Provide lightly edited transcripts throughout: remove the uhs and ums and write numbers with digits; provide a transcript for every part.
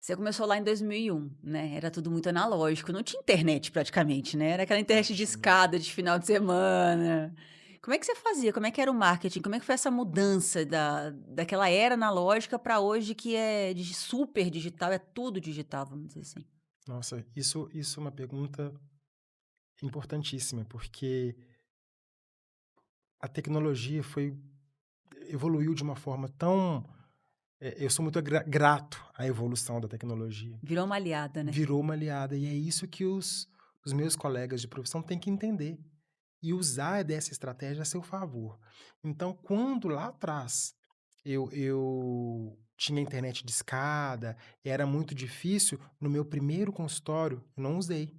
Você começou lá em 2001, né, era tudo muito analógico, não tinha internet praticamente, né, era aquela Não internet de tinha. escada de final de semana. Como é que você fazia? Como é que era o marketing? Como é que foi essa mudança daquela era analógica para hoje que é super digital, é tudo digital, vamos dizer assim? Nossa, isso é uma pergunta importantíssima, porque a tecnologia evoluiu de uma forma tão eu sou muito grato à evolução da tecnologia. Virou uma aliada, né? Virou uma aliada, e é isso que os meus colegas de profissão têm que entender, e usar dessa estratégia a seu favor. Então, quando lá atrás eu tinha internet discada, era muito difícil, no meu primeiro consultório eu não usei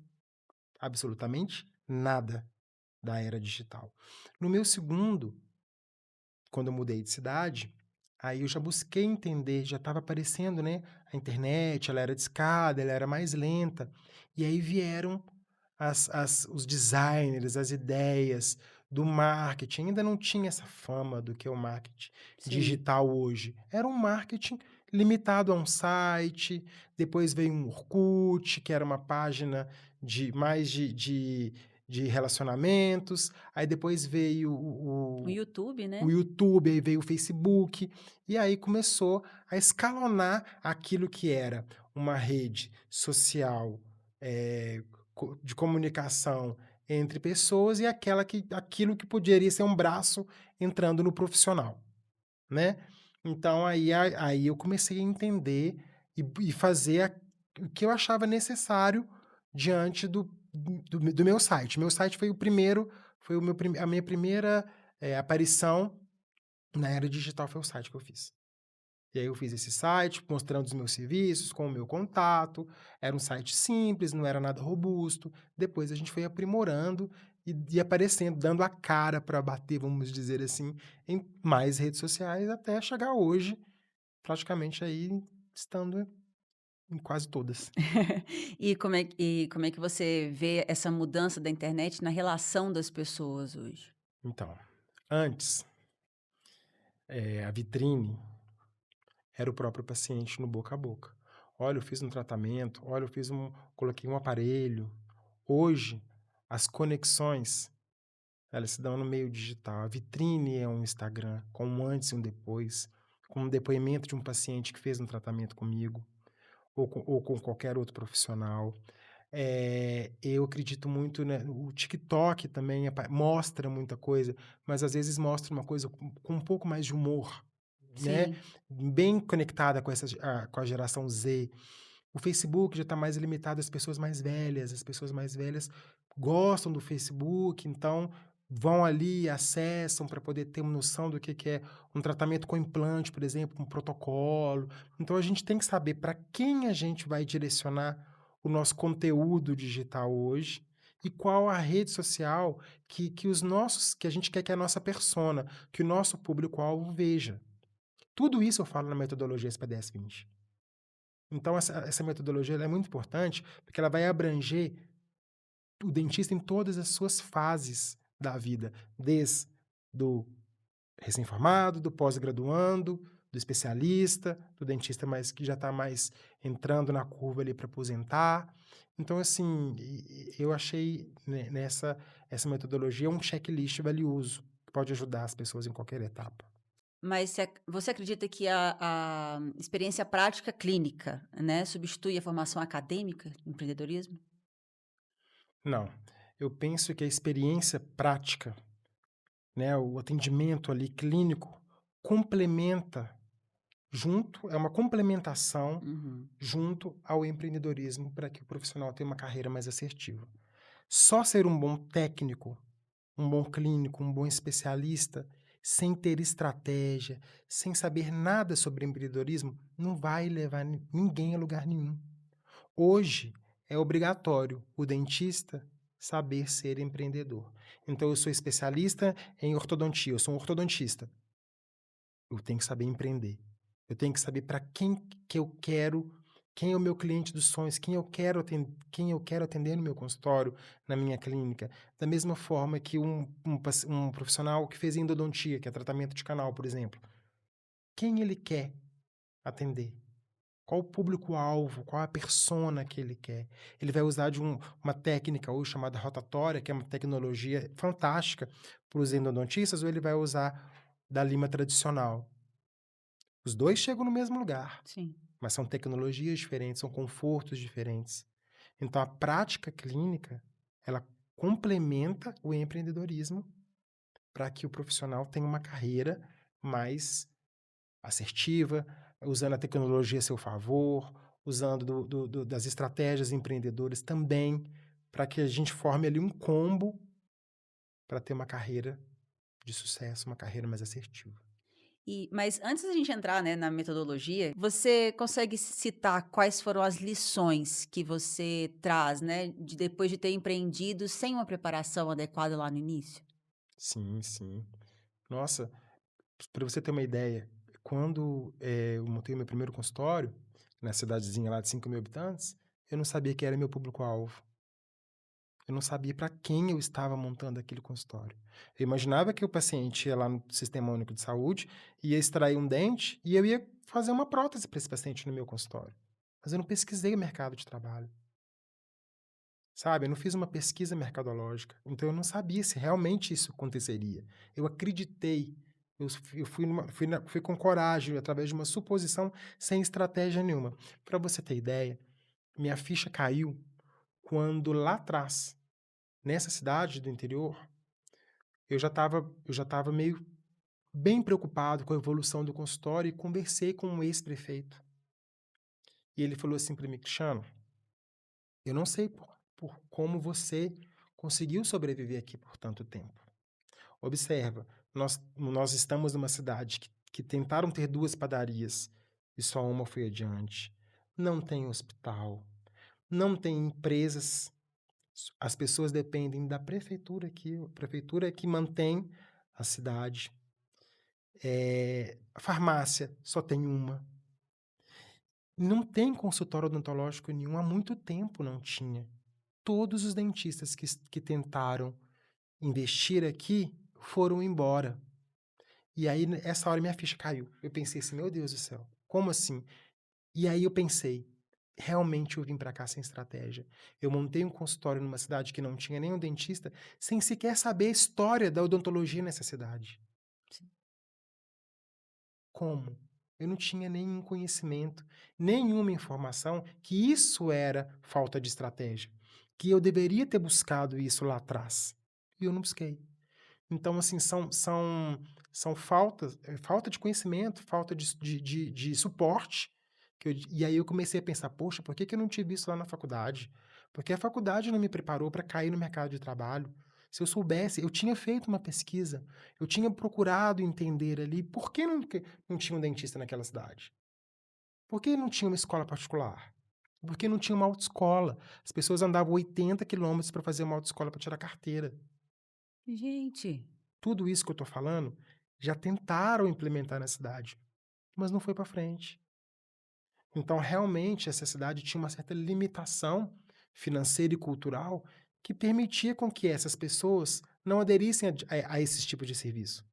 absolutamente nada da era digital. No meu segundo, quando eu mudei de cidade, aí eu já busquei entender, já estava aparecendo, né, a internet, ela era discada, ela era mais lenta, e aí vieram os designers, as ideias do marketing, ainda não tinha essa fama do que é o marketing Sim, digital hoje, era um marketing limitado a um site, depois veio um Orkut, que era uma página de mais de relacionamentos, aí depois veio o YouTube, o né? YouTube, aí veio o Facebook, e aí começou a escalonar aquilo que era uma rede social, de comunicação entre pessoas e aquilo que poderia ser um braço entrando no profissional, né. Então aí eu comecei a entender e fazer o que eu achava necessário diante do meu site. Meu site foi o primeiro, foi o meu prime a minha primeira, aparição na era digital, foi o site que eu fiz. E aí eu fiz esse site mostrando os meus serviços, com o meu contato, era um site simples, não era nada robusto. Depois a gente foi aprimorando e aparecendo, dando a cara para bater, vamos dizer assim, em mais redes sociais, até chegar hoje, praticamente aí estando em quase todas. E como é que você vê essa mudança da internet na relação das pessoas hoje? Então, antes, a vitrine era o próprio paciente no boca a boca. "Olha, eu fiz um tratamento, olha, eu coloquei um aparelho". Hoje, as conexões, elas se dão no meio digital. A vitrine é um Instagram, com um antes e um depois, com um depoimento de um paciente que fez um tratamento comigo, ou com qualquer outro profissional. Eu acredito muito, né, o TikTok também mostra muita coisa, mas às vezes mostra uma coisa com um pouco mais de humor, né, Sim, bem conectada com a geração Z. O Facebook já está mais limitado às pessoas mais velhas, as pessoas mais velhas gostam do Facebook, então vão ali, acessam para poder ter uma noção do que é um tratamento com implante, por exemplo, com protocolo. Então a gente tem que saber para quem a gente vai direcionar o nosso conteúdo digital hoje e qual a rede social que a gente quer que a nossa persona, que o nosso público-alvo veja. Tudo isso eu falo na metodologia SPD-20. Então essa metodologia ela é muito importante, porque ela vai abranger o dentista em todas as suas fases da vida, desde do recém-formado, do pós-graduando, do especialista, do dentista mais que já está mais entrando na curva ali para aposentar. Então, assim, eu achei nessa essa metodologia um checklist valioso, que pode ajudar as pessoas em qualquer etapa. mas você acredita que a experiência prática clínica, né, substitui a formação acadêmica em empreendedorismo? Não, eu penso que a experiência prática, né, o atendimento ali clínico complementa junto é uma complementação Uhum. junto ao empreendedorismo para que o profissional tenha uma carreira mais assertiva. Só ser um bom técnico, um bom clínico, um bom especialista, sem ter estratégia, sem saber nada sobre empreendedorismo, não vai levar ninguém a lugar nenhum. Hoje é obrigatório o dentista saber ser empreendedor. Então eu sou especialista em ortodontia, eu sou um ortodontista. Eu tenho que saber empreender. Eu tenho que saber para quem que eu quero, quem é o meu cliente dos sonhos, quem eu quero atender no meu consultório, na minha clínica. Da mesma forma que um profissional que fez endodontia, que é tratamento de canal, por exemplo. Quem ele quer atender? Qual o público-alvo, qual a persona que ele quer. Ele vai usar de uma técnica hoje chamada rotatória, que é uma tecnologia fantástica para os endodontistas, ou ele vai usar da lima tradicional. Os dois chegam no mesmo lugar, Sim. mas são tecnologias diferentes, são confortos diferentes. Então, a prática clínica, ela complementa o empreendedorismo para que o profissional tenha uma carreira mais assertiva, usando a tecnologia a seu favor, usando das estratégias empreendedoras também, para que a gente forme ali um combo para ter uma carreira de sucesso, uma carreira mais assertiva. Mas antes da gente entrar, né, na metodologia, você consegue citar quais foram as lições que você traz, né, depois de ter empreendido sem uma preparação adequada lá no início? Sim, sim. Nossa, para você ter uma ideia, quando eu montei meu primeiro consultório, na cidadezinha lá de 5.000 habitantes, eu não sabia quem era meu público-alvo. Eu não sabia para quem eu estava montando aquele consultório. Eu imaginava que o paciente ia lá no Sistema Único de Saúde, ia extrair um dente e eu ia fazer uma prótese para esse paciente no meu consultório. Mas eu não pesquisei o mercado de trabalho, sabe? Eu não fiz uma pesquisa mercadológica. Então eu não sabia se realmente isso aconteceria. Eu acreditei. Eu fui com coragem, através de uma suposição, sem estratégia nenhuma. Para você ter ideia, minha ficha caiu quando lá atrás, nessa cidade do interior, eu já estava meio bem preocupado com a evolução do consultório e conversei com um ex-prefeito. E ele falou assim para mim: Cristiano, eu não sei por como você conseguiu sobreviver aqui por tanto tempo. Observa, nós estamos numa cidade que tentaram ter 2 padarias e só uma foi adiante. Não tem hospital, não tem empresas. As pessoas dependem da prefeitura aqui, a prefeitura é que mantém a cidade. A farmácia só tem uma. Não tem consultório odontológico nenhum, há muito tempo não tinha. Todos os dentistas que tentaram investir aqui foram embora. E aí, essa hora, minha ficha caiu. Eu pensei assim, meu Deus do céu, como assim? E aí eu pensei, realmente eu vim para cá sem estratégia. Eu montei um consultório numa cidade que não tinha nenhum dentista, sem sequer saber a história da odontologia nessa cidade. Sim. Como? Eu não tinha nenhum conhecimento, nenhuma informação que isso era falta de estratégia, que eu deveria ter buscado isso lá atrás. E eu não busquei. Então, assim, são falta de conhecimento, falta de suporte. E aí eu comecei a pensar, poxa, por que eu não tive isso lá na faculdade? Porque a faculdade não me preparou para cair no mercado de trabalho. Se eu soubesse, eu tinha feito uma pesquisa, eu tinha procurado entender ali por que não tinha um dentista naquela cidade. Por que não tinha uma escola particular? Por que não tinha uma autoescola? As pessoas andavam 80 quilômetros para fazer uma autoescola para tirar carteira. Gente, Tudo isso que eu estou falando, já tentaram implementar na cidade, mas não foi para frente. Então, realmente, essa cidade tinha uma certa limitação financeira e cultural que permitia com que essas pessoas não aderissem a esses tipos de serviço.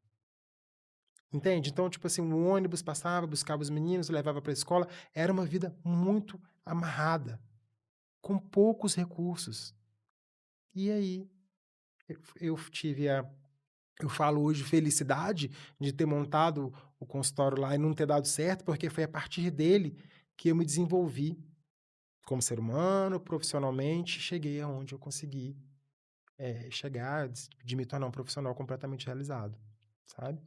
Entende? Então, tipo assim, o ônibus passava, buscava os meninos, levava para a escola. Era uma vida muito amarrada, com poucos recursos. E aí, eu tive eu falo hoje felicidade de ter montado o consultório lá e não ter dado certo, porque foi a partir dele que eu me desenvolvi como ser humano, profissionalmente, cheguei aonde eu consegui chegar, de me tornar um profissional completamente realizado, sabe?